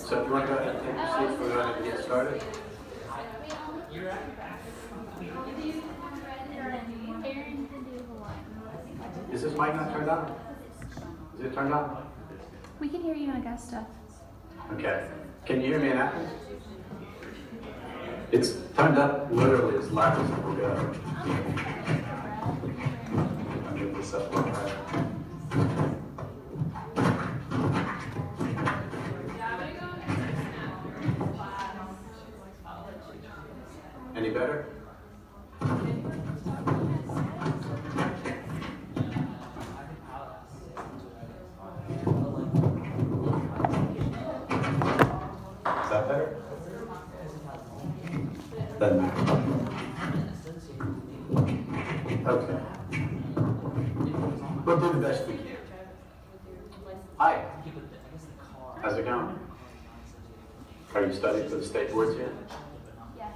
So if you want to go ahead and take your seats, we'll go ahead and get started. Is this mic not turned on? Is it turned on? We can hear you in Augusta. Okay. Can you hear me in Athens? It's turned up literally as loud as it will go. I'll move this up a little higher. Any better? Is that better? Doesn't matter. Okay. We'll do the best we can. Hi. How's it going? Are you studying for the state boards yet? Yeah.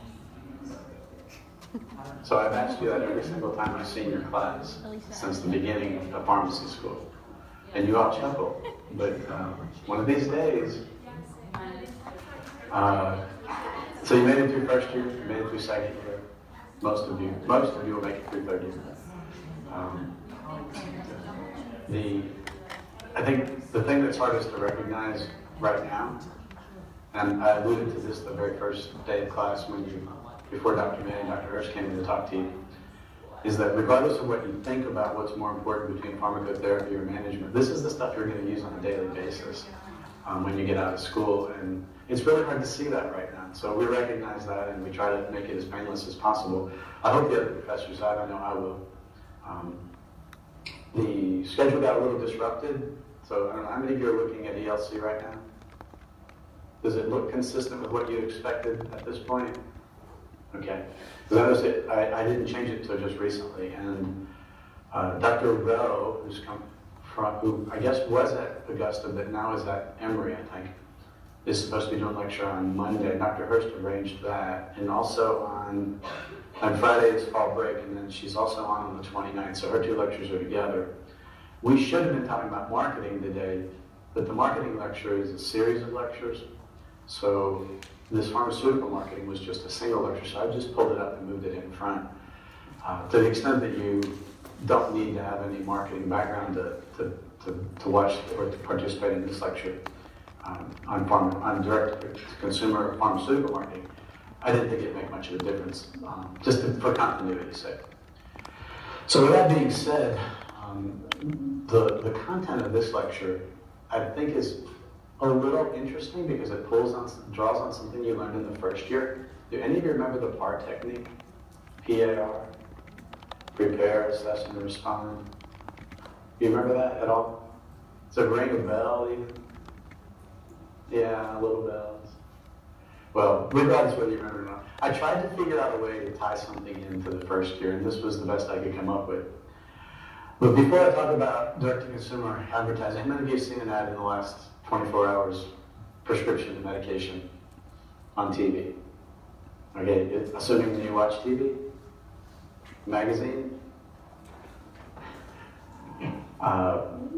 So I've asked you that every single time I've seen your class since the beginning of pharmacy school. And you all chuckle. But one of these days, so you made it through first year, you made it through second year. Most of you will make it through third year. I think the thing that's hardest to recognize right now, and I alluded to this the very first day of class before Dr. May and Dr. Hirsch came in to talk to you, is that regardless of what you think about what's more important between pharmacotherapy or management, this is the stuff you're going to use on a daily basis when you get out of school. And it's really hard to see that right now. So we recognize that and we try to make it as painless as possible. I hope the other professors have, I know I will. The schedule got a little disrupted, so I don't know, how many of you are looking at ELC right now? Does it look consistent with what you expected at this point? Okay. Because I didn't change it until just recently, and Dr. Rowe, who I guess was at Augusta, but now is at Emory, I think, is supposed to be doing a lecture on Monday. Dr. Hurst arranged that, and also on Friday is fall break, and then she's also on the 29th, so her two lectures are together. We should have been talking about marketing today, but the marketing lecture is a series of lectures, so this pharmaceutical marketing was just a single lecture, so I just pulled it up and moved it in front. To the extent that you don't need to have any marketing background to watch or to participate in this lecture on direct-to-consumer pharmaceutical marketing, I didn't think it'd make much of a difference, just for continuity's sake. So with that being said, the content of this lecture, I think, is a little interesting because it draws on something you learned in the first year. Do any of you remember the PAR technique? PAR? Prepare, assess, and respond. Do you remember that at all? Does it ring a bell even? Yeah, little bells. Well, regardless whether you remember or not, I tried to figure out a way to tie something into the first year, and this was the best I could come up with. But before I talk about direct-to-consumer advertising, how many of you have seen an ad in the last 24 hours, prescription medication on TV? Okay, assuming that you watch TV? Magazine?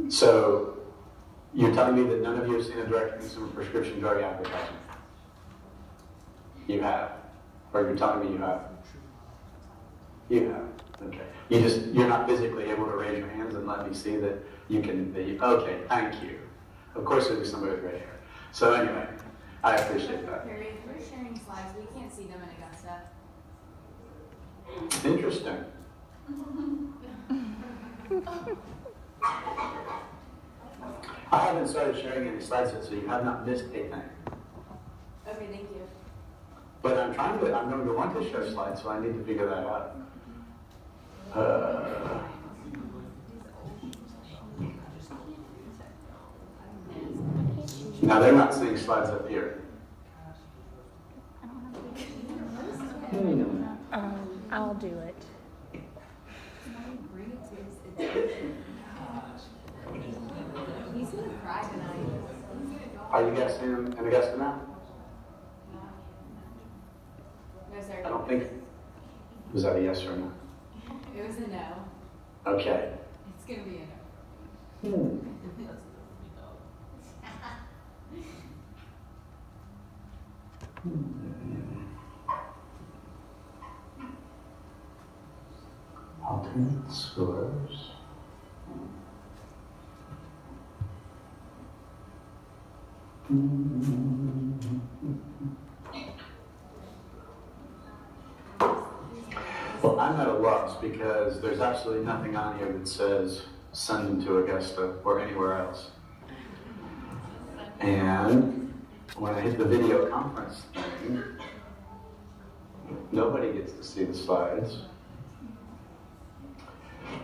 So you're telling me that none of you have seen a direct-to-consumer prescription drug advertisement? You have? Or you're telling me you have? You have. Okay. You're not physically able to raise your hands and let me see that you can, okay, thank you. Of course there'll be somebody with red hair. So anyway, I appreciate that. Perry, if we're sharing slides, we can't see them in Augusta. Interesting. I haven't started sharing any slides yet, so you have not missed a thing. Okay, thank you. But I'm going to want to share slides, so I need to figure that out. Now they're not seeing slides up here. I'll do it. He's gonna cry tonight. Are you guys seeing in Augusta now? No, sir. I don't think. Was that a yes or no? It was a no. Okay. It's gonna be a no. Alternate scores. Well, I'm at a loss because there's absolutely nothing on here that says send them to Augusta or anywhere else. And when I hit the video conference thing, nobody gets to see the slides.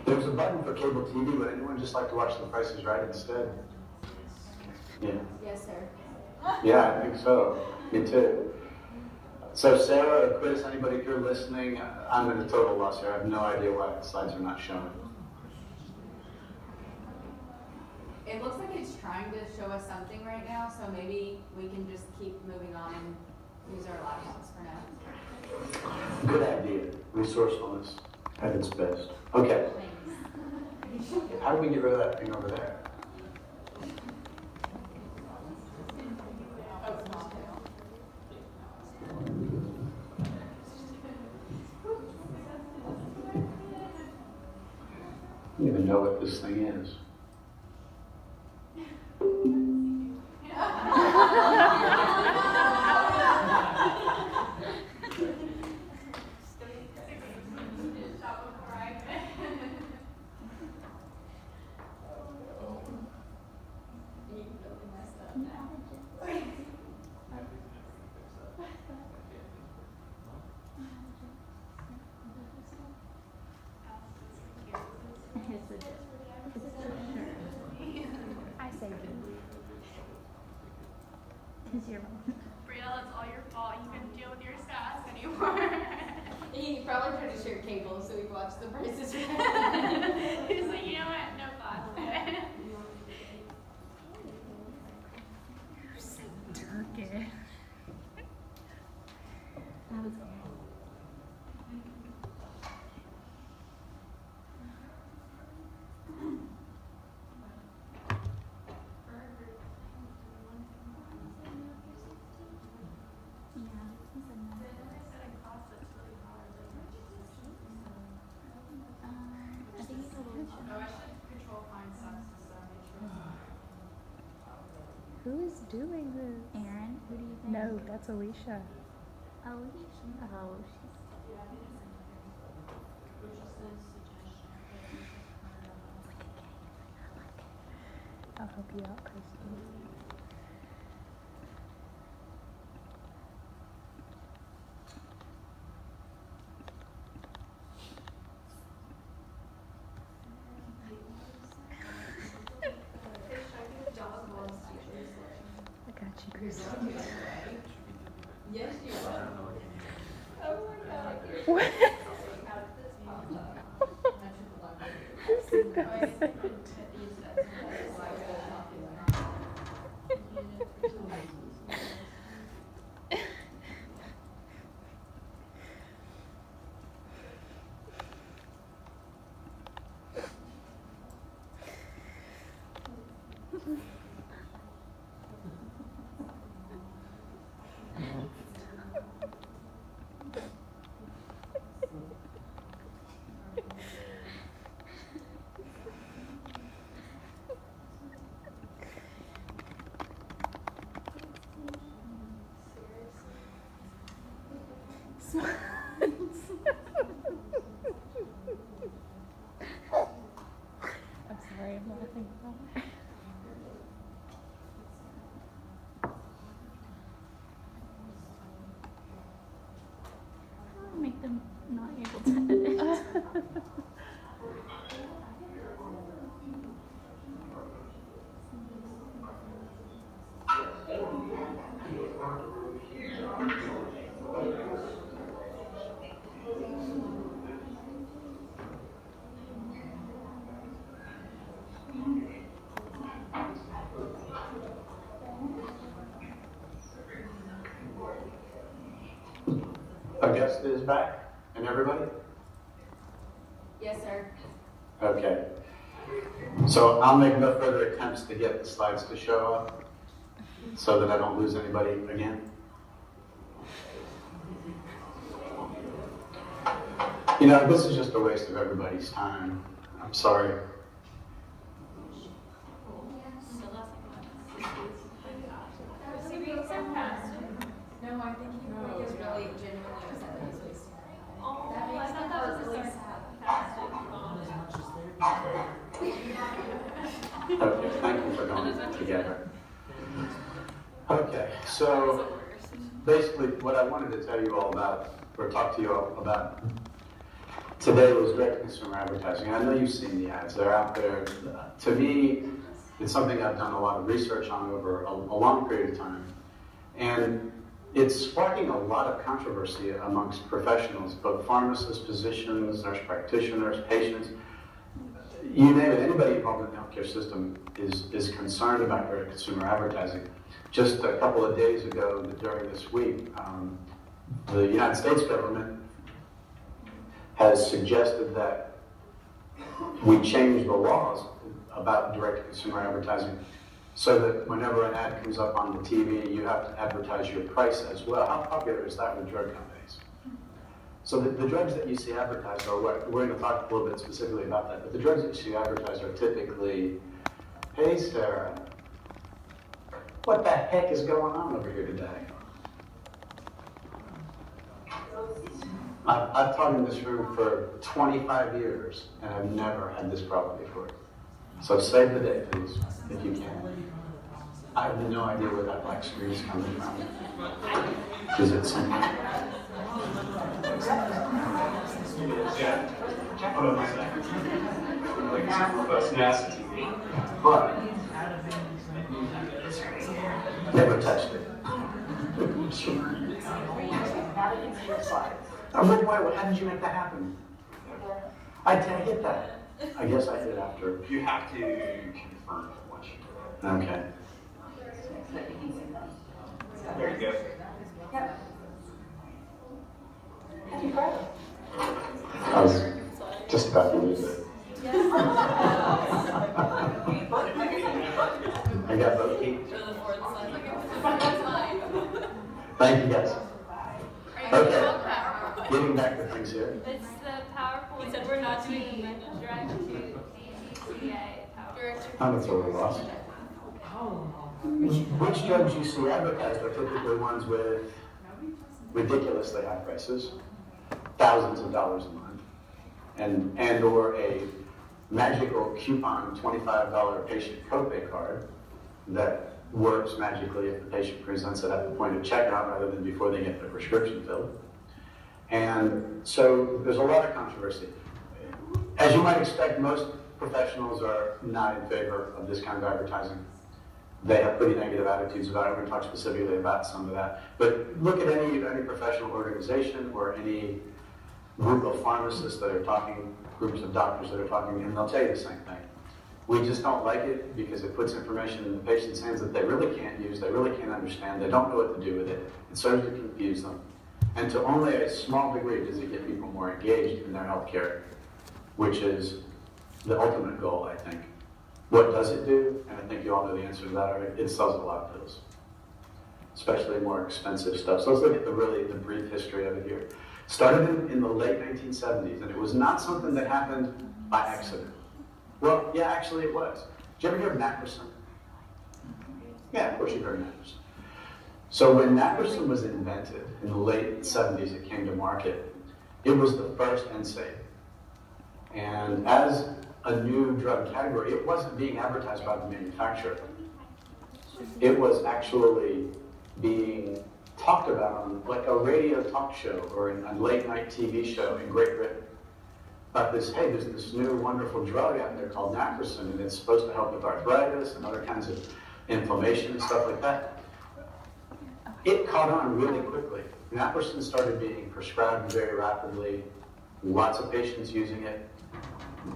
There's a button for cable TV. Would anyone just like to watch The Price is Right instead? Yeah. Yes, sir. Yeah, I think so. Me too. So Sarah, Chris, anybody, if you're listening, I'm at a total loss here. I have no idea why the slides are not showing. It looks like it's trying to show us something right now, so maybe we can just keep moving on and use our laptops for now. Good idea. Resourcefulness at its best. Okay. Thanks. How do we get rid of that thing over there? I don't even know what this thing is. I say B. It's your Brielle, it's all your fault. You couldn't deal with your sass anymore. He probably tried to share cable so we could watch The Price is Right. He's like, you know what? No class today. You're so turkey. That was Who is doing this? Aaron, who do you think? No, that's Alicia. Alicia. Oh, I'll help you out, Christy. I got you, Christy. Yes, you are. Oh my God. What? This is good. I'm sorry, I'm laughing. make them not able to edit. Augusta is back, and everybody? Yes, sir. Okay. So I'll make no further attempts to get the slides to show up so that I don't lose anybody again. You know, this is just a waste of everybody's time. I'm sorry. Was he being sarcastic? No, I think he was really genuinely upset that he's wasting our time. Oh, That I makes thought me that was a really sarcastic comment. Okay, thank you for going together. Okay, so basically what I wanted to tell you all about, or talk to you all about today was direct-to-consumer advertising. I know you've seen the ads, they're out there. To me, it's something I've done a lot of research on over a long period of time. And it's sparking a lot of controversy amongst professionals, both pharmacists, physicians, nurse practitioners, patients. You name it, anybody involved in the healthcare system is concerned about direct-to-consumer advertising. Just a couple of days ago, during this week, the United States government has suggested that we change the laws about direct-to-consumer advertising so that whenever an ad comes up on the TV, you have to advertise your price as well. How popular is that with drug companies? So the drugs that you see advertised are what, we're going to talk a little bit specifically about that, but the drugs that you see advertised are typically, hey Sarah, what the heck is going on over here today? I've taught in this room for 25 years, and I've never had this problem before. So save the day, please, if you can. I have no idea where that black screen is coming from. Is it something? Yeah. Hold on a second. That's nasty. But never touched it. I'm like, why? How did you make that happen? I hit that. I guess I hit after. You have to confirm it once you do it. Okay. There you go. I was just about to lose it. I got both feet. Thank you guys. Okay. Getting back to things here. It's the PowerPoint. We said we're not doing direct to DCA. I'm a total loss. Which drugs you see advertised are typically ones with ridiculously high prices, thousands of dollars a month, and or a magical coupon $25 patient copay card that works magically if the patient presents it at the point of checkout rather than before they get their prescription filled. And so there's a lot of controversy. As you might expect, most professionals are not in favor of this kind of advertising. They have pretty negative attitudes about it. We're going to talk specifically about some of that. But look at any professional organization or any group of pharmacists that are talking, groups of doctors that are talking, and they'll tell you the same thing. We just don't like it because it puts information in the patient's hands that they really can't use, they really can't understand, they don't know what to do with it. It serves to confuse them. And to only a small degree does it get people more engaged in their healthcare, which is the ultimate goal, I think. What does it do? And I think you all know the answer to that already. It sells a lot of pills, especially more expensive stuff. So let's look at the brief history of it here. Started in the late 1970s, and it was not something that happened by accident. Well, yeah, actually it was. Did you ever hear of Naprosyn? Yeah, of course you've heard of Naprosyn. So when Naprosyn was invented in the late 70s, it came to market. It was the first NSAID. And as a new drug category, it wasn't being advertised by the manufacturer. It was actually being talked about on like a radio talk show or a late night TV show in Great Britain. About this, hey, there's this new wonderful drug out there called Naprosyn, and it's supposed to help with arthritis and other kinds of inflammation and stuff like that. It caught on really quickly. Naprosyn started being prescribed very rapidly, lots of patients using it.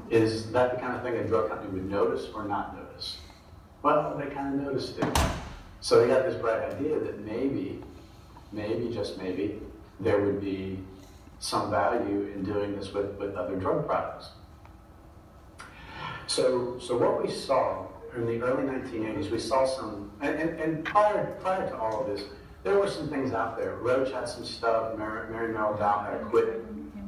Is that the kind of thing a drug company would notice or not notice? Well, they kind of noticed it. So they got this bright idea that maybe, just maybe, there would be some value in doing this with other drug products. So what we saw in the early 1980s, we saw some, and prior to all of this, there were some things out there. Roche had some stuff. Mary Merrill Dow had a quit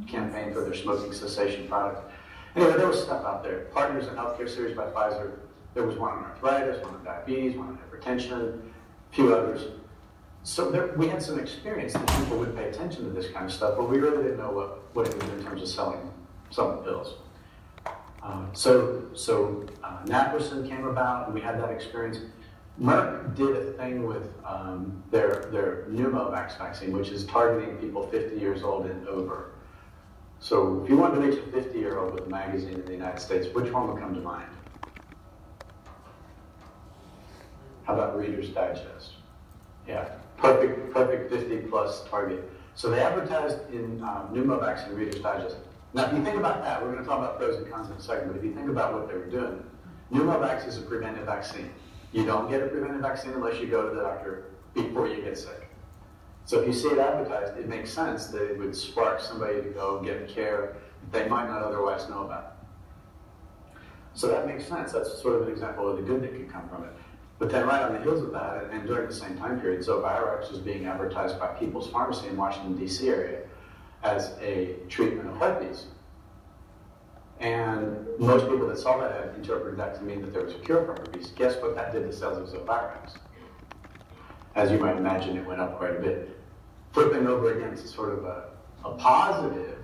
campaign for their smoking cessation product. Anyway, there was stuff out there. Partners in Healthcare series by Pfizer. There was one on arthritis, one on diabetes, one on hypertension, a few others. So we had some experience that people would pay attention to this kind of stuff, but we really didn't know what it was in terms of selling pills. Naproxen came about, and we had that experience. Merck did a thing with their Pneumovax vaccine, which is targeting people 50 years old and over. So if you wanted to reach a 50-year-old with a magazine in the United States, which one would come to mind? How about Reader's Digest? Yeah, perfect 50-plus target. So they advertised in Pneumovax and Reader's Digest. Now, if you think about that, we're going to talk about pros and cons in a second, but if you think about what they were doing, Pneumovax is a preventive vaccine. You don't get a preventive vaccine unless you go to the doctor before you get sick. So if you see it advertised, it makes sense that it would spark somebody to go get care that they might not otherwise know about. So that makes sense. That's sort of an example of the good that can come from it. But then right on the heels of that, and during the same time period, Zovirax was being advertised by People's Pharmacy in Washington, D.C. area as a treatment of herpes. And most people that saw that ad interpreted that to mean that there was a cure for herpes. Guess what that did to sales of Zovirax? As you might imagine, it went up quite a bit. Flipping over again to sort of a positive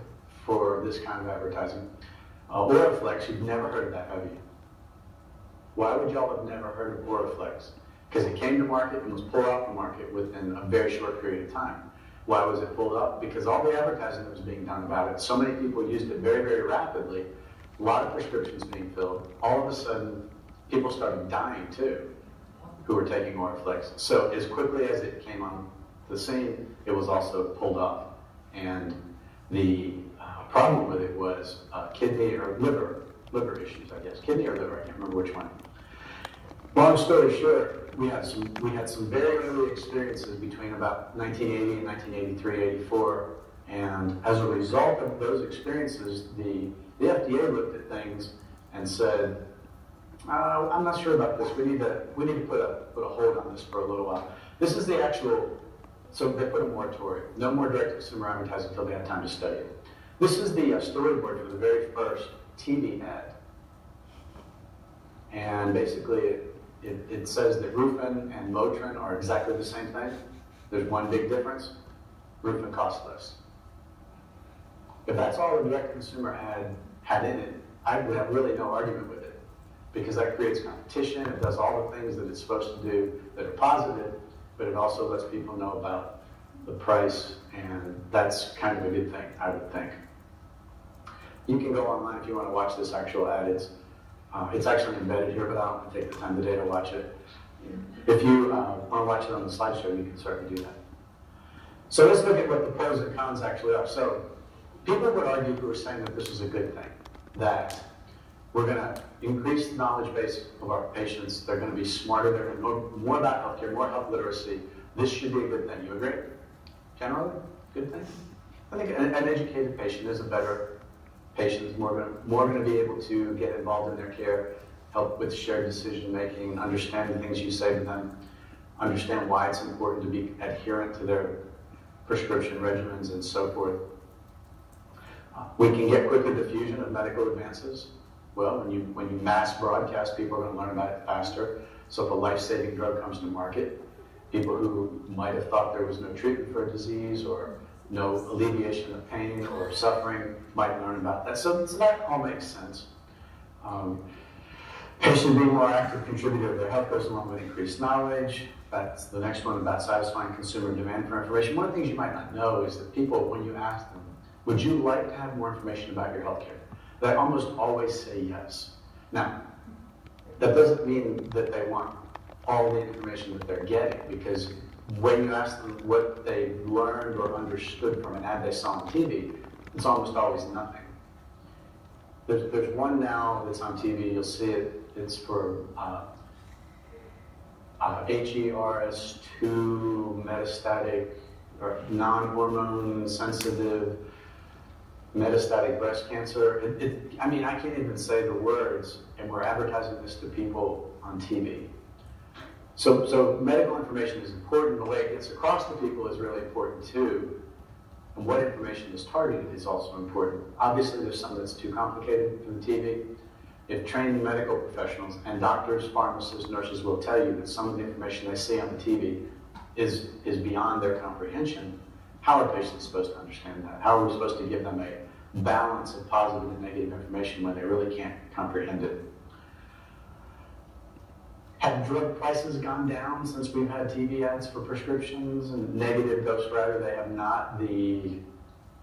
for this kind of advertising, Oraflex, you've never heard of that, have you? Why would y'all have never heard of Oraflex? Because it came to market and was pulled off the market within a very short period of time. Why was it pulled up? Because all the advertising that was being done about it, so many people used it very, very rapidly, a lot of prescriptions being filled. All of a sudden, people started dying too, who were taking Oraflex. So as quickly as it came on the scene, it was also pulled off. And the problem with it was kidney or liver issues, I guess. Kidney or liver, I can't remember which one. Long story short, we had some very early experiences between about 1980 and 1983, 84, and as a result of those experiences, the FDA looked at things and said, I'm not sure about this. We need to put a hold on this for a little while. This is the actual, so they put a moratorium. No more direct-to-consumer advertising until they have time to study it. This is the storyboard for the very first TV ad. And basically, it says that Rufen and Motrin are exactly the same thing. There's one big difference. Rufen costs less. If that's all a direct-to-consumer ad had in it, I would have really no argument with it, because that creates competition. It does all the things that it's supposed to do that are positive, but it also lets people know about the price, and that's kind of a good thing, I would think. You can go online if you want to watch this actual ad. It's actually embedded here, but I don't want to take the time today to watch it. If you want to watch it on the slideshow, you can certainly do that. So let's look at what the pros and cons actually are. So people would argue who are saying that this is a good thing, that we're going to increase the knowledge base of our patients. They're going to be smarter. They're going to know more about healthcare, more health literacy. This should be a good thing. You agree? Generally, good thing? I think an educated patient is a better patient, is more going to be able to get involved in their care, help with shared decision making, understand the things you say to them, understand why it's important to be adherent to their prescription regimens and so forth. We can get quicker diffusion of medical advances. Well, when you mass broadcast, people are going to learn about it faster. So if a life-saving drug comes to market, people who might have thought there was no treatment for a disease or no alleviation of pain or suffering might learn about that. So that all makes sense. Patients being more active contributor to their health goes along with increased knowledge. That's the next one about satisfying consumer demand for information. One of the things you might not know is that people, when you ask them, would you like to have more information about your healthcare? They almost always say yes. Now, that doesn't mean that they want all the information that they're getting, because when you ask them what they learned or understood from an ad they saw on TV, it's almost always nothing. There's one now that's on TV, you'll see it, it's for HERS2 metastatic or non-hormone sensitive metastatic breast cancer. I mean, I can't even say the words, and we're advertising this to people on TV. So medical information is important. The way it gets across to people is really important too. And what information is targeted is also important. Obviously, there's some that's too complicated for the TV. If trained medical professionals and doctors, pharmacists, nurses will tell you that some of the information they see on the TV is beyond their comprehension, how are patients supposed to understand that? How are we supposed to give them a balance of positive and negative information when they really can't comprehend it? Have drug prices gone down since we've had TV ads for prescriptions? And negative ghostwriter, they have not. The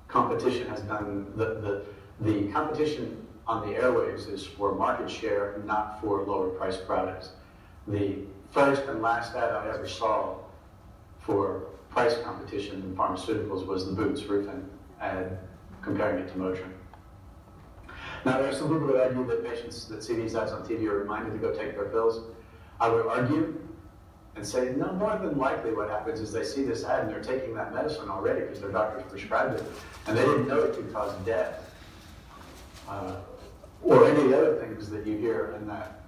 competition has done, the competition on the airwaves is for market share, not for lower priced products. The first and last ad I ever saw for price competition in pharmaceuticals was the Boots Roofing ad comparing it to Motrin. Now there are some people that argue that patients that see these ads on TV are reminded to go take their pills. I would argue and say, no, more than likely what happens is they see this ad and they're taking that medicine already because their doctors prescribed it, and they didn't know it could cause death. Or any of the other things that you hear in that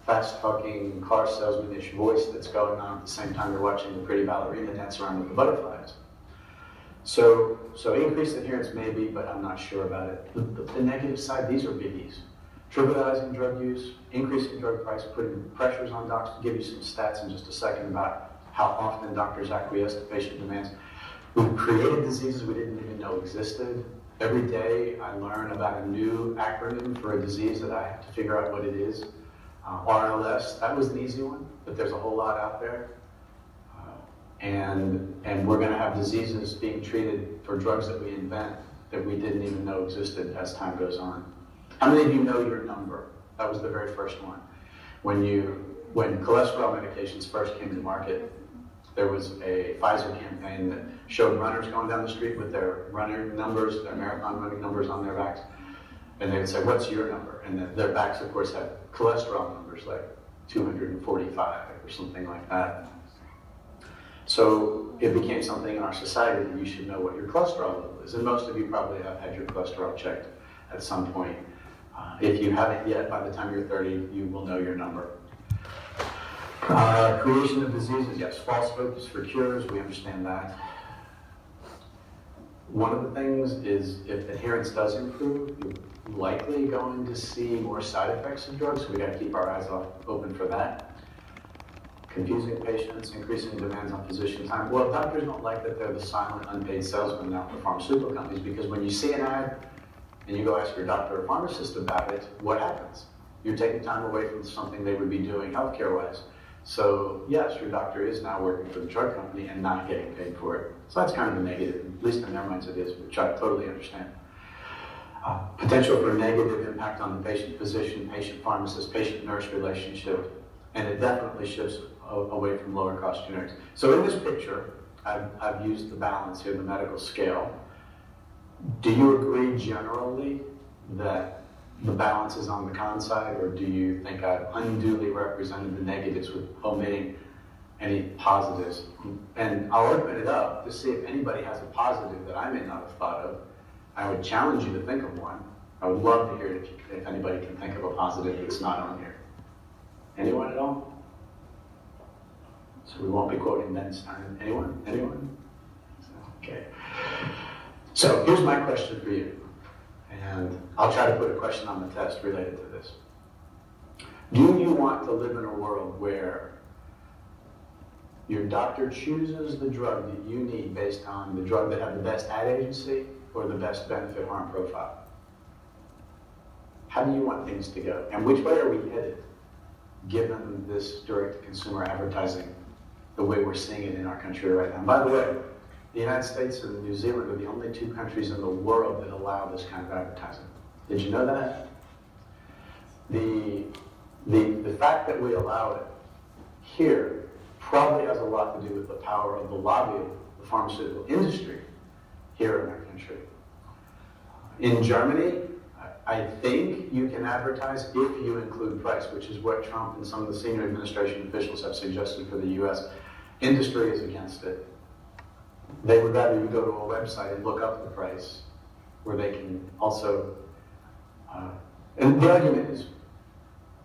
fast-talking, car salesman-ish voice that's going on at the same time you're watching the pretty ballerina dance around with the butterflies. So increased adherence maybe, but I'm not sure about it. The negative side, these are biggies. Trivializing drug use, increasing drug price, putting pressures on docs. To give you some stats in just a second about how often doctors acquiesce to patient demands. We've created diseases we didn't even know existed. Every day I learn about a new acronym for a disease that I have to figure out what it is. RLS, that was an easy one, but there's a whole lot out there. And we're going to have diseases being treated for drugs that we invent that we didn't even know existed as time goes on. How many of you know your number? That was the very first one. When cholesterol medications first came to market, there was a Pfizer campaign that showed runners going down the street with their running numbers, their marathon running numbers on their backs. And they would say, what's your number? And their backs, of course, had cholesterol numbers like 245 or something like that. So it became something in our society that you should know what your cholesterol level is. And most of you probably have had your cholesterol checked at some point. If you haven't yet, by the time you're 30, you will know your number. Creation of diseases, yes, false hopes for cures, we understand that. One of the things is if adherence does improve, you're likely going to see more side effects of drugs, so we got to keep our eyes open for that. Confusing patients, increasing demands on physician time. Well, doctors don't like that they're the silent, unpaid salesman now for pharmaceutical companies, because when you see an ad and you go ask your doctor or pharmacist about it, what happens? You're taking time away from something they would be doing healthcare-wise. So yes, your doctor is now working for the drug company and not getting paid for it. So that's kind of a negative, at least in their minds it is, which I totally understand. Potential for negative impact on the patient-physician, patient-pharmacist, patient-nurse relationship, and it definitely shifts away from lower-cost generics. So in this picture, I've used the balance here, the medical scale. Do you agree generally that the balance is on the con side, or do you think I've unduly represented the negatives with omitting any positives? And I'll open it up to see if anybody has a positive that I may not have thought of. I would challenge you to think of one. I would love to hear it if anybody can think of a positive that's not on here. Anyone at all? So we won't be quoting Ben Stein. Anyone? Anyone? Okay. So here's my question for you. And I'll try to put a question on the test related to this. Do you want to live in a world where your doctor chooses the drug that you need based on the drug that had the best ad agency or the best benefit-harm profile? How do you want things to go? And which way are we headed, given this direct-to-consumer advertising, the way we're seeing it in our country right now? And by the way, the United States and New Zealand are the only two countries in the world that allow this kind of advertising. Did you know that? The fact that we allow it here probably has a lot to do with the power of the lobby of the pharmaceutical industry here in our country. In Germany, I think you can advertise if you include price, which is what Trump and some of the senior administration officials have suggested for the US. Industry is against it. They would rather you go to a website and look up the price, where they can also, and the argument is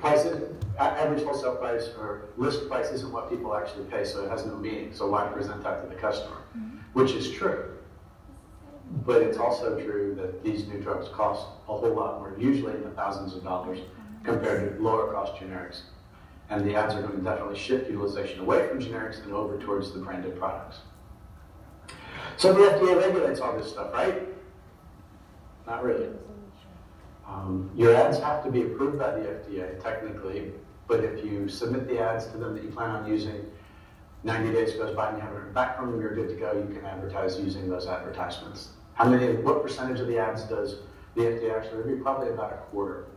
prices, average wholesale price or list price isn't what people actually pay, so it has no meaning. So why present that to the customer? Which is true. But it's also true that these new drugs cost a whole lot more, usually in the thousands of dollars, compared to lower cost generics. And the ads are going to definitely shift utilization away from generics and over towards the branded products. So the FDA regulates all this stuff, right? Not really. Your ads have to be approved by the FDA, technically, but if you submit the ads to them that you plan on using, 90 days goes by and you haven't heard back from them, you're good to go, you can advertise using those advertisements. What percentage of the ads does the FDA actually review? Probably about a quarter.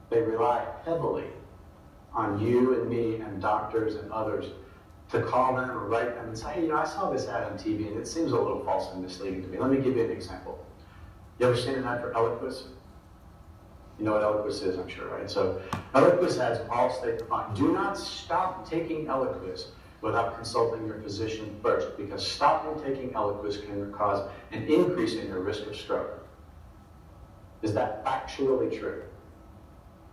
They rely heavily on you and me and doctors and others to call them or write them and say, hey, I saw this ad on TV and it seems a little false and misleading to me. Let me give you an example. You ever seen an ad for Eliquis? You know what Eliquis is, I'm sure, right? So Eliquis ads all state the fine. Do not stop taking Eliquis without consulting your physician first, because stopping taking Eliquis can cause an increase in your risk of stroke. Is that factually true?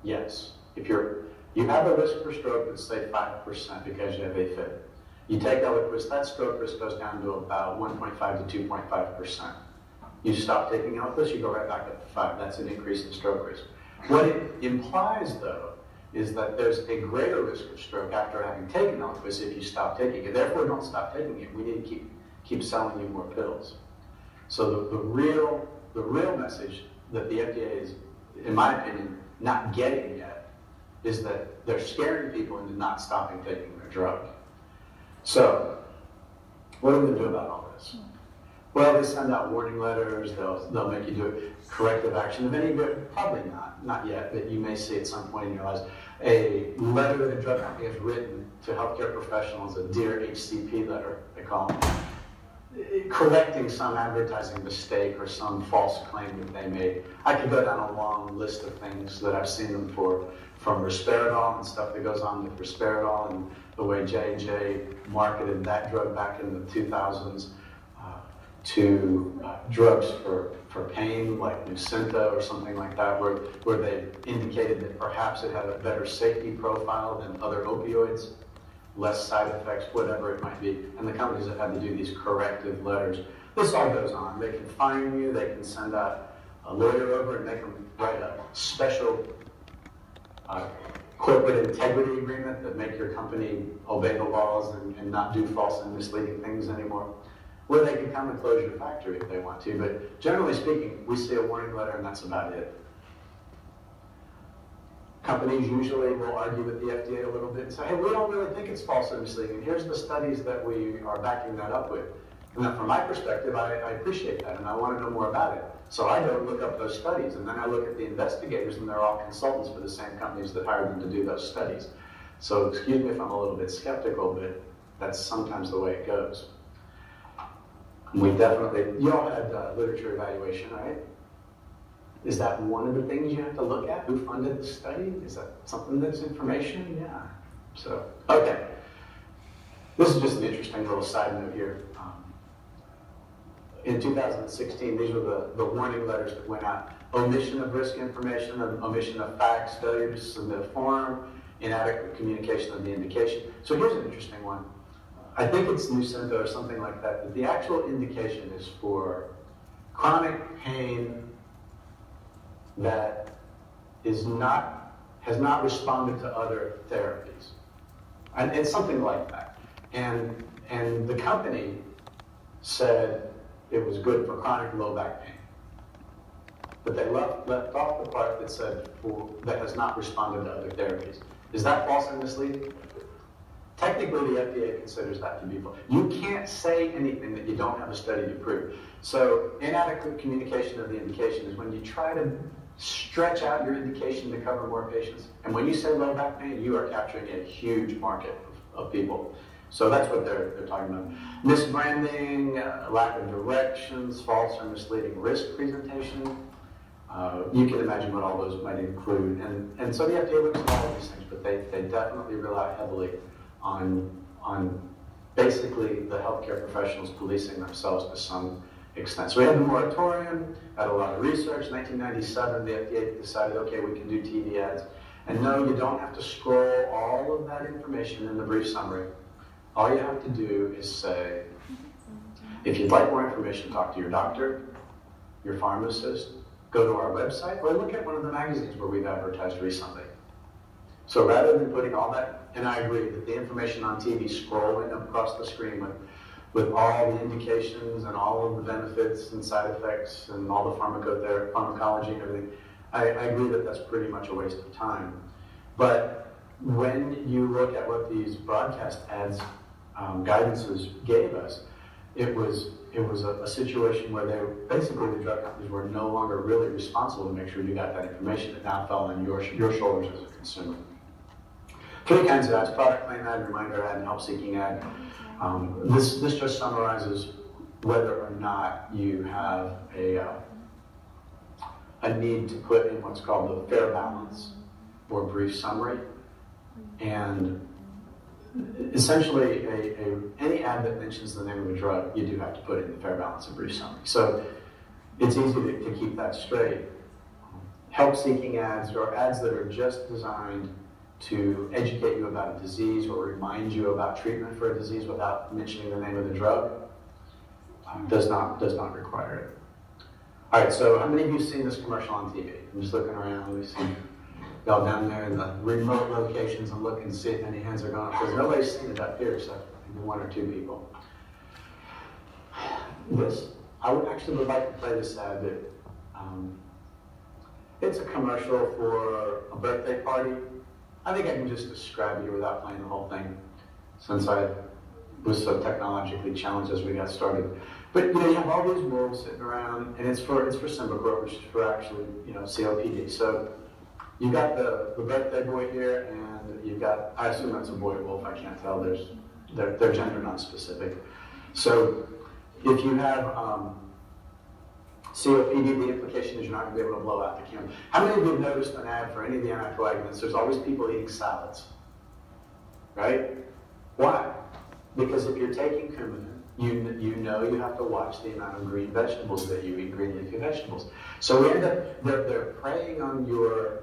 Yes. If you have a risk for stroke that's say 5% because you have AFib. You take Eliquis, that stroke risk goes down to about 1.5 to 2.5%. You stop taking Eliquis, you go right back up to 5. That's an increase in stroke risk. What it implies, though, is that there's a greater risk of stroke after having taken Eliquis if you stop taking it. Therefore, don't stop taking it. We need to keep selling you more pills. So the real message that the FDA is, in my opinion, not getting yet is that they're scaring people into not stopping taking their drug. So, what are we going to do about all this? Well, they send out warning letters, they'll make you do corrective action. Of any good, probably not yet, but you may see at some point in your lives a letter that a drug company has written to healthcare professionals, a Dear HCP letter, they call them, correcting some advertising mistake or some false claim that they made. I could go down a long list of things that I've seen them for, from Risperidol and stuff that goes on with Risperidol and the way J&J marketed that drug back in the 2000s. To drugs for pain like Nucynta or something like that, where they indicated that perhaps it had a better safety profile than other opioids, less side effects, whatever it might be. And the companies have had to do these corrective letters. This all goes on. They can fine you, they can send out a lawyer over and make them write a special corporate integrity agreement that make your company obey the laws and not do false and misleading things anymore. Where they can come and close your factory if they want to, but generally speaking, we see a warning letter and that's about it. Companies usually will argue with the FDA a little bit and say, hey, we don't really think it's false and misleading, and here's the studies that we are backing that up with. And then from my perspective, I appreciate that and I want to know more about it. So I go look up those studies, and then I look at the investigators, and they're all consultants for the same companies that hired them to do those studies. So excuse me if I'm a little bit skeptical, but that's sometimes the way it goes. We definitely, you all had literature evaluation, right? Is that one of the things you have to look at? Who funded the study? Is that something that's information? Yeah. So, okay. This is just an interesting little side note here. In 2016, these were the warning letters that went out. Omission of risk information, omission of facts, failure to submit a form, inadequate communication of the indication. So here's an interesting one. I think it's Nucynta or something like that, but the actual indication is for chronic pain that has not responded to other therapies. And it's something like that. And the company said it was good for chronic low back pain. But they left off the part that said that has not responded to other therapies. Is that false and misleading? Technically, the FDA considers that to be false. You can't say anything that you don't have a study to prove. So inadequate communication of the indication is when you try to stretch out your indication to cover more patients. And when you say low back pain, you are capturing a huge market of people. So that's what they're talking about. Misbranding, lack of directions, false or misleading risk presentation. You can imagine what all those might include. And so the FDA looks at all of these things, but they definitely rely heavily on basically the healthcare professionals policing themselves to some extent. So we had the moratorium, had a lot of research. 1997, the FDA decided, okay, we can do TV ads. And no, you don't have to scroll all of that information in the brief summary. All you have to do is say, if you'd like more information, talk to your doctor, your pharmacist, go to our website, or look at one of the magazines where we've advertised recently. So rather than putting all that, and I agree that the information on TV scrolling across the screen with all the indications and all of the benefits and side effects and all the pharmacology and everything, I agree that that's pretty much a waste of time. But when you look at what these broadcast ads guidances gave us, it was a situation where basically the drug companies were no longer really responsible to make sure you got that information. It now fell on your shoulders as a consumer. 3 kinds of ads: product claim ad, reminder ad, and help-seeking ad. This just summarizes whether or not you have a need to put in what's called the fair balance or brief summary. And essentially, any ad that mentions the name of a drug, you do have to put it in the fair balance and brief summary. So it's easy to keep that straight. Help-seeking ads are ads that are just designed to educate you about a disease or remind you about treatment for a disease without mentioning the name of the drug. Does not require it. All right, so how many of you have seen this commercial on TV? I'm just looking around. We see y'all down there in the remote locations and looking to see if any hands are going up, because nobody's seen it up here, so maybe 1 or 2 people. I would actually like to play this ad. It's a commercial for a birthday party. I think I can just describe it here without playing the whole thing, since I was so technologically challenged as we got started. But you have all these wolves sitting around, and it's for Symbicort, which is for actually COPD. So you've got the birthday boy here, and you've got, I assume that's a boy wolf. I can't tell. They're gender non-specific. So if you have COPD, the implication is you're not going to be able to blow out the candle. How many of you have noticed an ad for any of the anticoagulants? There's always people eating salads, right? Why? Because if you're taking Coumadin, you know you have to watch the amount of green vegetables that you eat, green leafy vegetables. So we end up, they're preying on your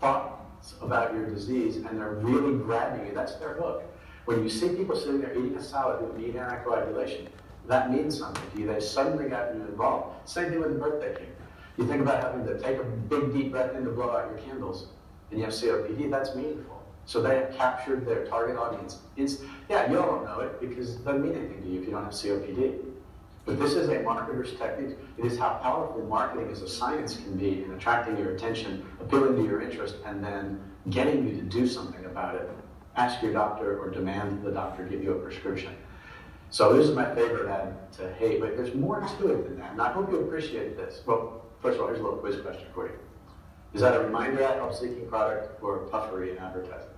thoughts about your disease, and they're really grabbing you. That's their hook. When you see people sitting there eating a salad who need anticoagulation, that means something to you. They suddenly got you involved. Same thing with the birthday cake. You think about having to take a big deep breath in to blow out your candles, and you have COPD, that's meaningful. So they have captured their target audience. Yeah, you all don't know it because it doesn't mean anything to you if you don't have COPD. But this is a marketer's technique. It is how powerful marketing as a science can be in attracting your attention, appealing to your interest, and then getting you to do something about it. Ask your doctor or demand the doctor give you a prescription. So this is my favorite ad to hate, but there's more to it than that. And I hope you appreciate this. Well, first of all, here's a little quiz question for you. Is that a reminder ad, help-seeking product, or puffery in advertising?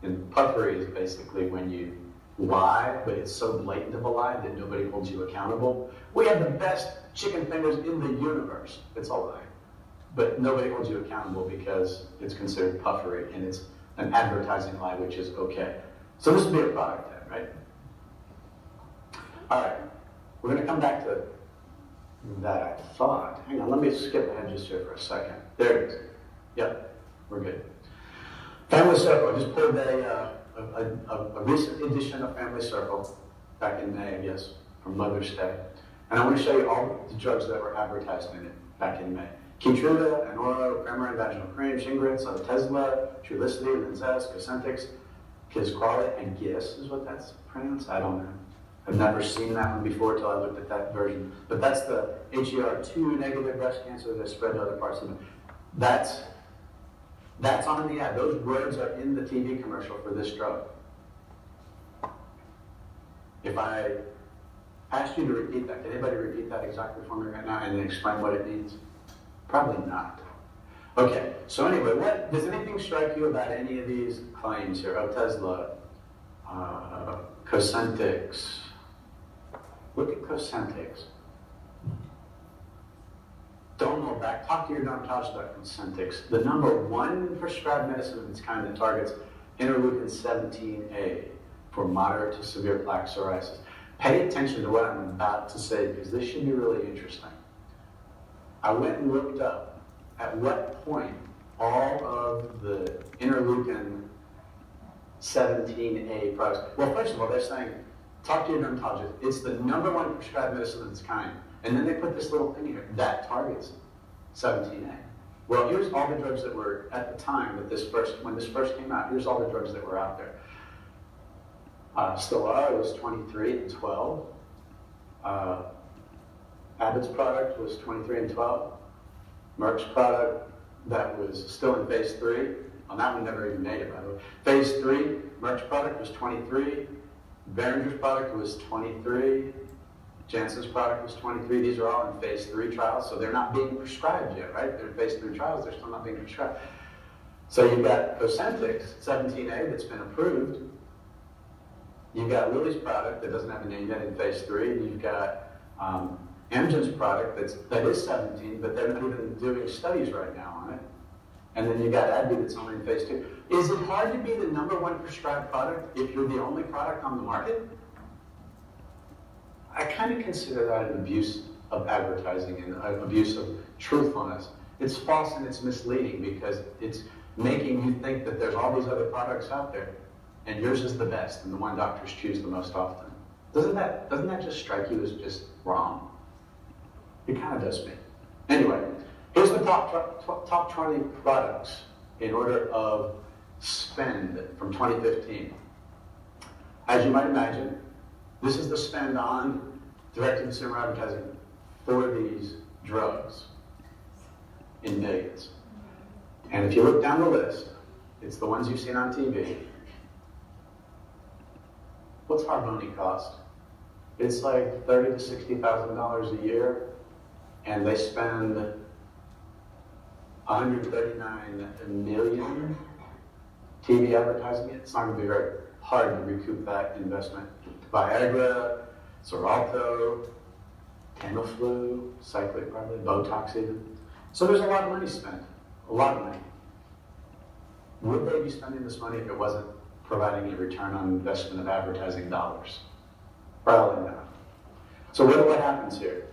And puffery is basically when you lie, but it's so blatant of a lie that nobody holds you accountable. We have the best chicken fingers in the universe. It's a lie. But nobody holds you accountable because it's considered puffery, and it's an advertising lie, which is okay. So this would be a product ad, right? All right, we're going to come back to that, I thought. Hang on, let me skip ahead just here for a second. There it is. Yep, we're good. Family Circle. I just pulled a recent edition of Family Circle back in May, I guess, from Mother's Day. And I want to show you all the drugs that were advertised in it back in May. Keytruda, Anoro, Premarin vaginal cream, Shingrix, Otezla, Trulicity, Linzess, Cosentyx, Kisqali, and Gis is what that's pronounced? I don't know. I've never seen that one before until I looked at that version. But that's the HER2 negative breast cancer that spread to other parts of it. That's on the ad. Those words are in the TV commercial for this drug. If I asked you to repeat that, can anybody repeat that exactly for me right now and then explain what it means? Probably not. Okay, so anyway, does anything strike you about any of these claims here? Otezla, Cosentyx. Look at Cosentyx. Don't go back. Talk to your dermatologist about Cosentyx. The #1 prescribed medicine of its kind that targets interleukin 17A for moderate to severe plaque psoriasis. Pay attention to what I'm about to say because this should be really interesting. I went and looked up at what point all of the interleukin 17A products. Well, first of all, they're saying, talk to your dermatologist. It's the #1 prescribed medicine of its kind. And then they put this little thing here that targets 17A. Well, here's all the drugs that were at the time that when this first came out. Here's all the drugs that were out there. Stelara was 23 and 12. Abbott's product was 23 and 12. Merck's product that was still in phase 3. On that one, never even made it, by the way. Phase 3, Merck's product was 23. Behringer's product was 23. Janssen's product was 23. These are all in phase 3 trials, so they're not being prescribed yet, right? They're in phase 3 trials, they're still not being prescribed. So you've got Ozempic, 17A, that's been approved. You've got Lilly's product that doesn't have a name yet in phase 3. You've got Amgen's product that is 17, but they're not even doing studies right now on it. And then you got AbbVie that's only in phase 2. Is it hard to be the #1 prescribed product if you're the only product on the market? I kind of consider that an abuse of advertising and an abuse of truthfulness. It's false and it's misleading because it's making you think that there's all these other products out there and yours is the best and the one doctors choose the most often. Doesn't that just strike you as just wrong? It kind of does me. Anyway, here's the top 20 products in order of spend from 2015. As you might imagine, this is the spend on direct-to-consumer advertising for these drugs in millions. And if you look down the list, it's the ones you've seen on TV. What's Harvoni cost? It's like $30,000 to $60,000 a year, and they spend 139 million TV advertising it. It's not going to be very hard to recoup that investment. Viagra, Xarelto, Tamiflu, Cyclic probably, Botox even. So there's a lot of money spent, a lot of money. Would they be spending this money if it wasn't providing a return on investment of advertising dollars? Probably not. So what happens here?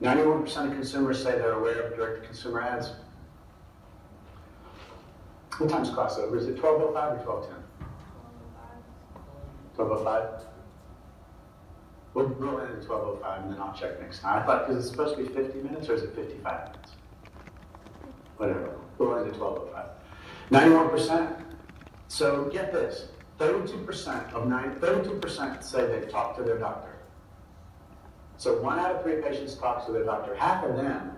91% of consumers say they're aware of direct-to-consumer ads. What time's class over? Is it 12:05 or 12:10? 12:05? We'll end at 12:05 and then I'll check next time. I thought, because it's supposed to be 50 minutes or is it 55 minutes? Whatever. We'll end at 12:05. 91%. So get this. 32% say they've talked to their doctor. So 1 out of 3 patients talks to their doctor. Half of them,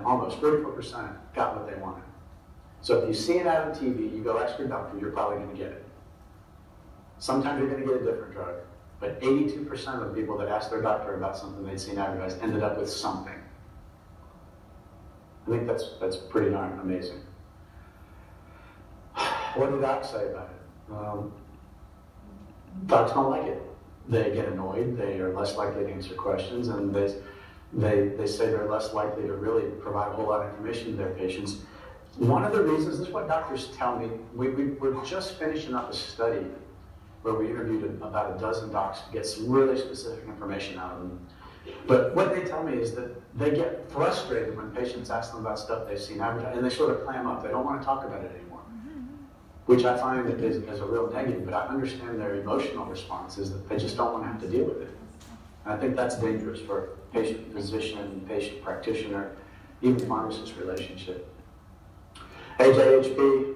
almost 34%, got what they wanted. So if you see it out on TV, you go ask your doctor, you're probably going to get it. Sometimes you're going to get a different drug. But 82% of the people that asked their doctor about something they'd seen advertised ended up with something. I think that's pretty darn amazing. What do docs say about it? Docs don't like it. They get annoyed. They are less likely to answer questions, and they say they're less likely to really provide a whole lot of information to their patients. One of the reasons, this is what doctors tell me, we're just finishing up a study where we interviewed about a dozen docs to get some really specific information out of them. But what they tell me is that they get frustrated when patients ask them about stuff they've seen advertised, and they sort of clam up. They don't want to talk about it anymore, which I find is a real negative, but I understand their emotional response is that they just don't want to have to deal with it. And I think that's dangerous for patient-physician, patient-practitioner, even pharmacist relationship. AJHP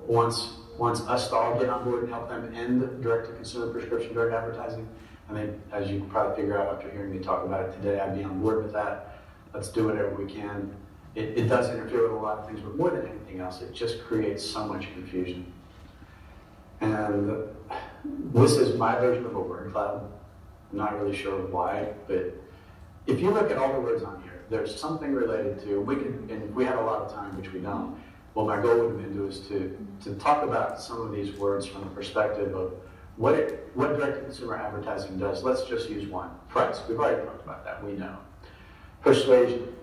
wants us to all get on board and help them end direct-to-consumer prescription drug advertising. I think, as you can probably figure out after hearing me talk about it today, I'd be on board with that. Let's do whatever we can. It does interfere with a lot of things, but more than anything else, it just creates so much confusion. And this is my version of a word cloud. I'm not really sure why, but if you look at all the words on here, there's something related to, and if we had a lot of time, which we don't, what my goal would have been to talk about some of these words from the perspective of what direct-to-consumer advertising does. Let's just use one. Price. We've already talked about that. We know. Persuasion.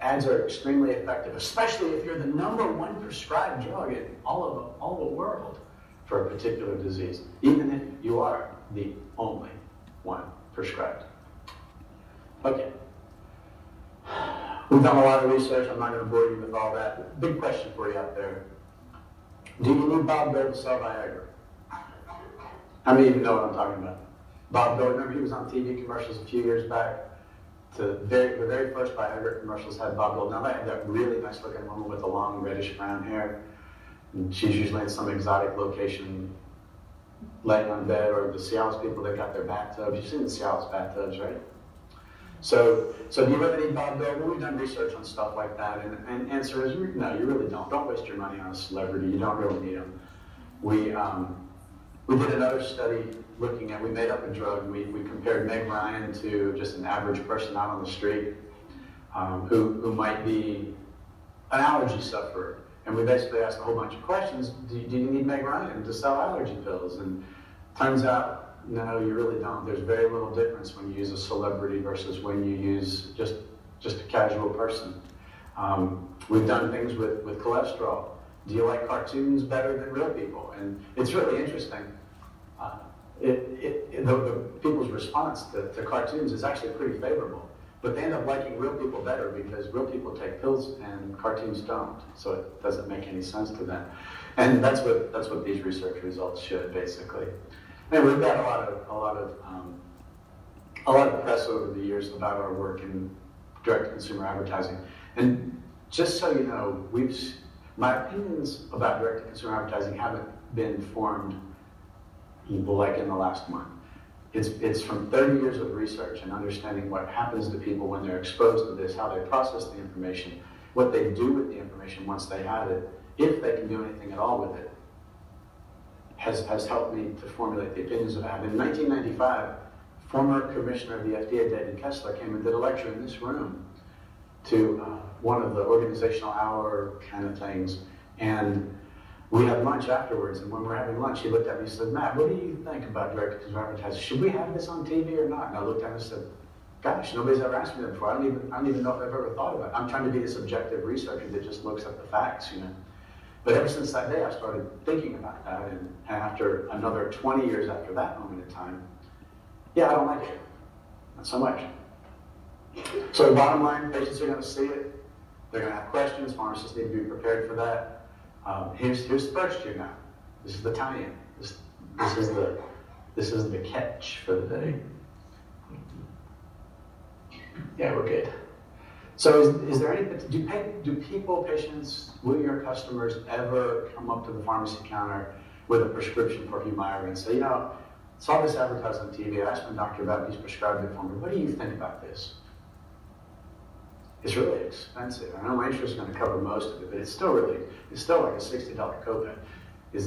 Ads are extremely effective, especially if you're the #1 prescribed drug in all the world for a particular disease, even if you are the only one prescribed. Okay. We've done a lot of research. I'm not going to bore you with all that. Big question for you out there. Do you need Bob Dole to sell Viagra? How many of you know what I'm talking about? Bob Dole, remember he was on TV commercials a few years back. The very first Viagra commercials had Bob Dole. Now they had that really nice looking woman with the long reddish brown hair. And she's usually in some exotic location laying on bed, or the Cialis people, they got their bathtubs. You've seen the Cialis bathtubs, right? So do you really need Bob Dole? Well, we've done research on stuff like that, and answer is no, you really don't. Don't waste your money on a celebrity. You don't really need them. We did another study looking at, we made up a drug. We compared Meg Ryan to just an average person out on the street who might be an allergy sufferer. And we basically asked a whole bunch of questions. Do you need Meg Ryan to sell allergy pills? And turns out, no, you really don't. There's very little difference when you use a celebrity versus when you use just a casual person. We've done things with cholesterol. Do you like cartoons better than real people? And it's really interesting. The people's response to cartoons is actually pretty favorable. But they end up liking real people better because real people take pills and cartoons don't. So it doesn't make any sense to them. And that's what these research results should, basically. And we've got a lot of press over the years about our work in direct-to-consumer advertising. And just so you know, my opinions about direct-to-consumer advertising haven't been formed like in the last month. It's from 30 years of research and understanding what happens to people when they're exposed to this, how they process the information, what they do with the information once they have it, if they can do anything at all with it, has helped me to formulate the opinions that I have. In 1995, former commissioner of the FDA, David Kessler, came and did a lecture in this room to one of the organizational hour kind of things. And we had lunch afterwards, and when we were having lunch, he looked at me and said, Matt, what do you think about direct-to-consumer advertising? Should we have this on TV or not? And I looked at him and said, gosh, nobody's ever asked me that before. I don't even know if I've ever thought about it. I'm trying to be this objective researcher that just looks at the facts, you know. But ever since that day, I started thinking about that, and after another 20 years after that moment in time, yeah, I don't like it. Not so much. So the bottom line, patients are going to see it. They're going to have questions. Pharmacists need to be prepared for that. Here's the first year now. This is the tie-in. This is the catch for the day. Yeah, we're good. So is there any, do patients, will your customers ever come up to the pharmacy counter with a prescription for Humira and say, you know, saw this advertised on TV, I asked my doctor about it, he's prescribed it for me. What do you think about this? It's really expensive. I know my insurance is going to cover most of it, but it's still like a $60 copay. Is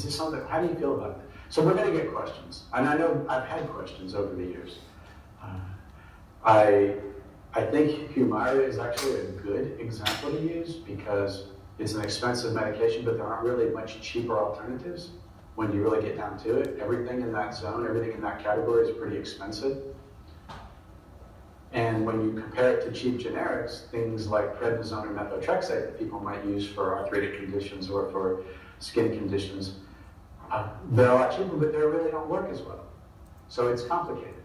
this something, how do you feel about it? So we're going to get questions. And I know I've had questions over the years. I think Humira is actually a good example to use because it's an expensive medication, but there aren't really much cheaper alternatives when you really get down to it. Everything in that zone, everything in that category is pretty expensive. And when you compare it to cheap generics, things like prednisone or methotrexate that people might use for arthritic conditions or for skin conditions, they're a lot cheaper, but they really don't work as well. So it's complicated.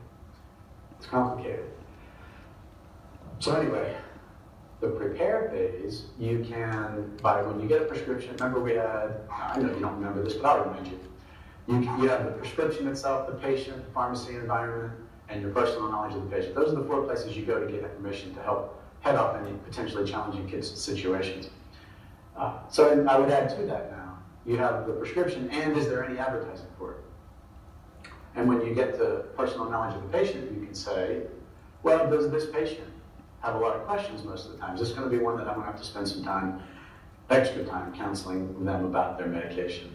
It's complicated. So anyway, the prepare phase, you can, when you get a prescription, remember we had, I know you don't remember this, but I'll remind you. You have the prescription itself, the patient, the pharmacy environment, and your personal knowledge of the patient. Those are the 4 places you go to get information to help head off any potentially challenging situations. So I would add to that now. You have the prescription, and is there any advertising for it? And when you get to personal knowledge of the patient, you can say, well, does this patient have a lot of questions most of the time? Is this going to be one that I'm going to have to spend some time, extra time, counseling them about their medication?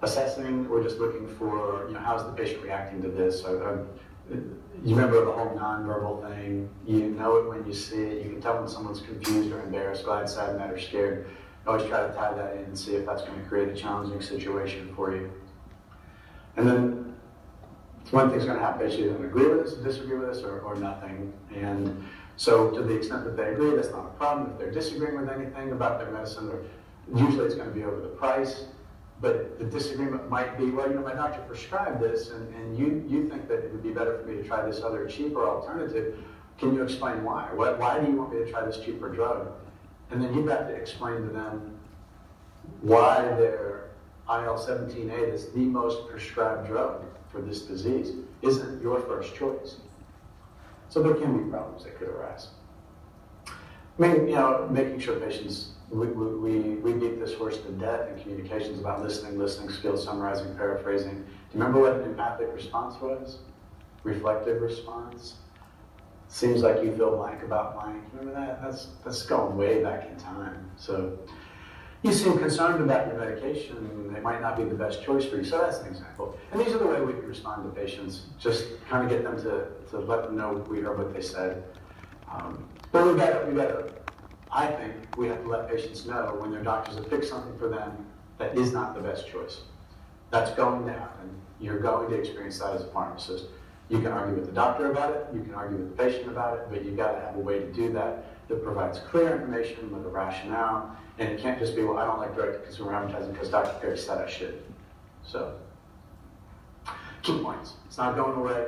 Assessing, we're just looking for, how's the patient reacting to this? You remember the whole nonverbal thing. You know it when you see it. You can tell when someone's confused or embarrassed, glad, sad, mad, or scared. Always try to tie that in and see if that's going to create a challenging situation for you. And then one thing's going to happen, patients are going to agree with us, disagree with us, or nothing. And so to the extent that they agree, that's not a problem. If they're disagreeing with anything about their medicine, usually it's going to be over the price. But the disagreement might be, well, my doctor prescribed this, and you think that it would be better for me to try this other cheaper alternative. Can you explain why? Why do you want me to try this cheaper drug? And then you've got to explain to them why their IL-17A, that's the most prescribed drug for this disease, isn't your first choice. So there can be problems that could arise. I mean, making sure patients, we beat this horse to death in communications about listening skills, summarizing, paraphrasing. Do you remember what an empathic response was? Reflective response? Seems like you feel blank about blank. Remember that? That's going way back in time. So you seem concerned about your medication, it might not be the best choice for you. So that's an example. And these are the way we can respond to patients. Just kind of get them to let them know we heard what they said. But we got to, I think we have to let patients know when their doctors have picked something for them that is not the best choice. That's going to happen. You're going to experience that as a pharmacist. You can argue with the doctor about it, you can argue with the patient about it, but you've got to have a way to do that provides clear information with a rationale, and it can't just be, well, I don't like direct-to-consumer advertising because Dr. Perry said I should. So, key points. It's not going away.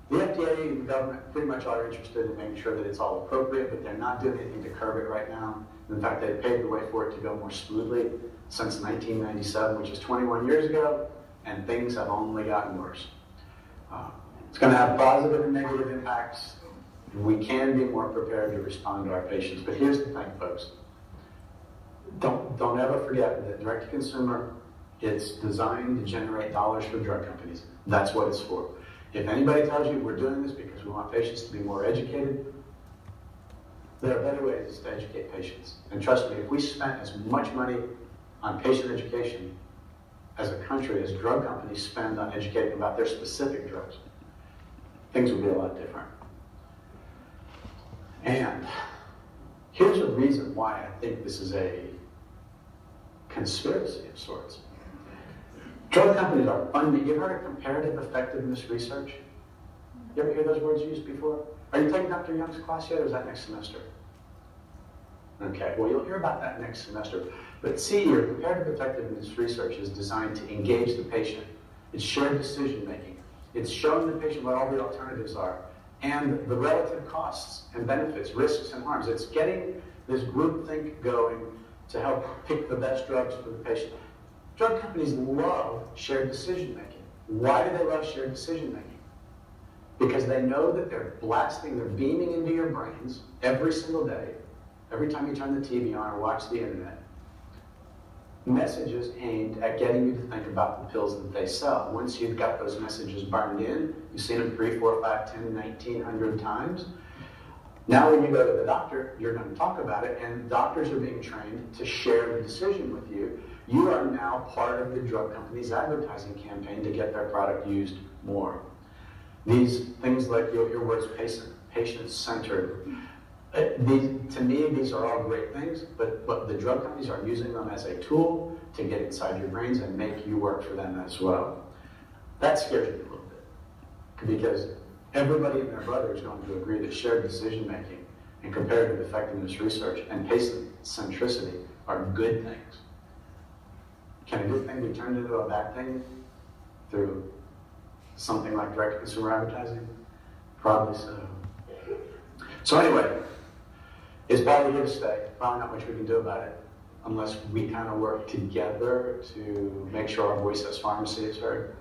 The FDA and the government pretty much are interested in making sure that it's all appropriate, but they're not doing anything to curb it right now. In fact, they paved the way for it to go more smoothly since 1997, which is 21 years ago, and things have only gotten worse. It's going to have positive and negative impacts. We can be more prepared to respond to our patients. But here's the thing, folks. Don't ever forget that direct-to-consumer, it's designed to generate dollars for drug companies. That's what it's for. If anybody tells you we're doing this because we want patients to be more educated, there are better ways to educate patients. And trust me, if we spent as much money on patient education as a country as drug companies spend on educating about their specific drugs, things would be a lot different. And here's a reason why I think this is a conspiracy of sorts. Drug companies are funding. You've heard of comparative effectiveness research? You ever hear those words used before? Are you taking Dr. Young's class yet, or is that next semester? Okay, well, you'll hear about that next semester. But see, your comparative effectiveness research is designed to engage the patient. It's shared decision making. It's showing the patient what all the alternatives are and the relative costs and benefits, risks and harms. It's getting this groupthink going to help pick the best drugs for the patient. Drug companies love shared decision making. Why do they love shared decision making? Because they know that they're beaming into your brains every single day, every time you turn the TV on or watch the internet, messages aimed at getting you to think about the pills that they sell. Once you've got those messages burned in, you've seen them 3, 4, 5, 10, 1,900 times. Now when you go to the doctor, you're going to talk about it, and doctors are being trained to share the decision with you. You are now part of the drug company's advertising campaign to get their product used more. These things like your words, patient-centered, to me, these are all great things, but the drug companies are using them as a tool to get inside your brains and make you work for them as well. That scares me a little bit, because everybody and their brother is going to agree that shared decision-making and comparative effectiveness research and patient centricity are good things. Can a good thing be turned into a bad thing through something like direct-to-consumer advertising? Probably so. So anyway, it's probably here to stay. Probably not much we can do about it unless we kind of work together to make sure our voice as pharmacy is heard.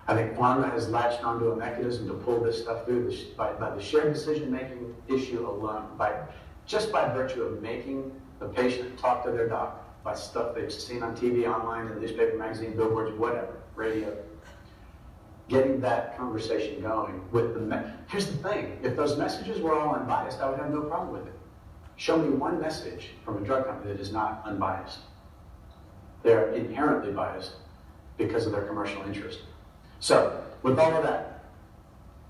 I think pharma has latched onto a mechanism to pull this stuff through by the shared decision-making issue alone, just by virtue of making the patient talk to their doc by stuff they've seen on TV, online, in newspaper, magazine, billboards, whatever, radio. Getting that conversation going with here's the thing, if those messages were all unbiased, I would have no problem with it. Show me one message from a drug company that is not unbiased. They're inherently biased because of their commercial interest. So, with all of that,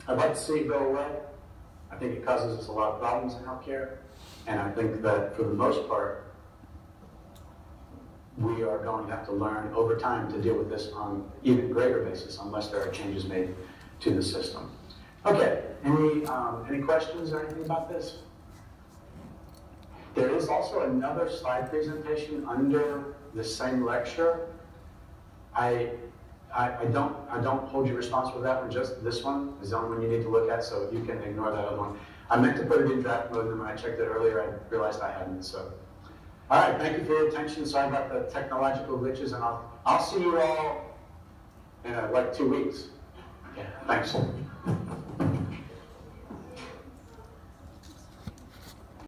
I'd like to see it go away. I think it causes us a lot of problems in healthcare, and I think that for the most part, we are going to have to learn over time to deal with this on even greater basis unless there are changes made to the system. Okay, any questions or anything about this? There is also another slide presentation under the same lecture. I don't hold you responsible for that one, just this one is the only one you need to look at, so you can ignore that other one. I meant to put it in draft mode, and when I checked it earlier, I realized I hadn't, so. All right, thank you for your attention. Sorry about the technological glitches, and I'll see you all in like 2 weeks. Okay, thanks.